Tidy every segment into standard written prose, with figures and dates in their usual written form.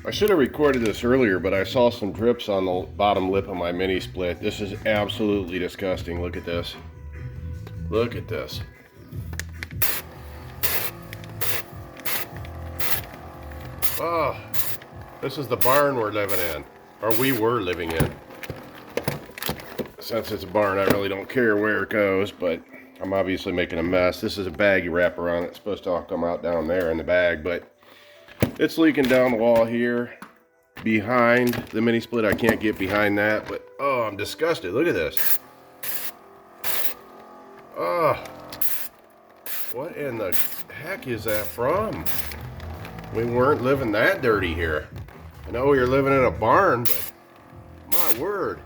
I should have recorded this earlier, but I saw some drips on the bottom lip of my mini split. This is absolutely disgusting. Look at this. Look at this. Oh, this is the barn we're living in, or we were living in. Since it's a barn, I really don't care where it goes, but I'm obviously making a mess. This is a bag you wrap around. It's supposed to all come out down there in the bag, but it's leaking down the wall here behind the mini split. I can't get behind that, but oh, I'm disgusted. Look at this. Oh, what in the heck is that from? We weren't living that dirty here. I know we were living in a barn, but my word.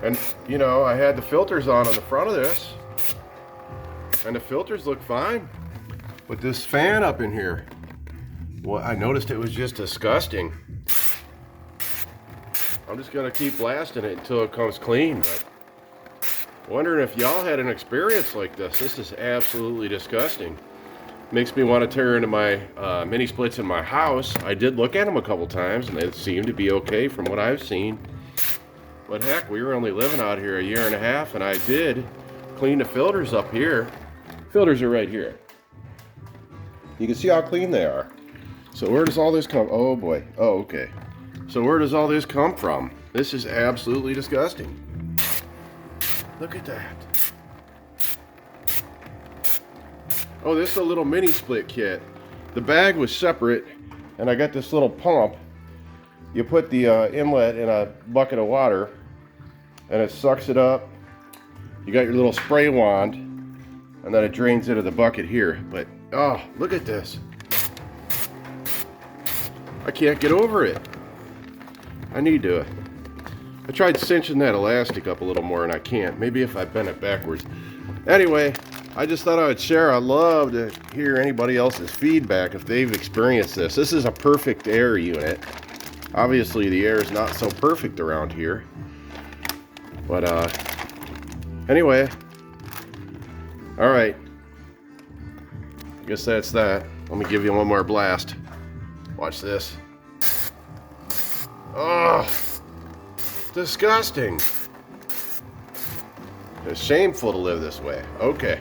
And, you know, I had the filters on the front of this, and the filters look fine. But this fan up in here, well, I noticed it was just disgusting. I'm just gonna keep blasting it until it comes clean, but wondering if y'all had an experience like this. This is absolutely disgusting. Makes me want to tear into my mini splits in my house. I did look at them a couple times, and they seem to be okay from what I've seen. But heck, we were only living out here a year and a half, and I did clean the filters up here. Filters are right here. You can see how clean they are. So where does all this come? Oh boy. Oh, okay. So where does all this come from? This is absolutely disgusting. Look at that. Oh, this is a little mini split kit. The bag was separate, and I got this little pump. You put the inlet in a bucket of water, and it sucks it up. You got your little spray wand, and then it drains into the bucket here. But, oh, look at this. I can't get over it. I need to. I tried cinching that elastic up a little more, and I can't. Maybe if I bend it backwards. Anyway, I just thought I would share. I'd love to hear anybody else's feedback if they've experienced this. This is a perfect air unit. Obviously, the air is not so perfect around here. But, anyway. Alright. I guess that's that. Let me give you one more blast. Watch this. Oh, disgusting. It's shameful to live this way. Okay.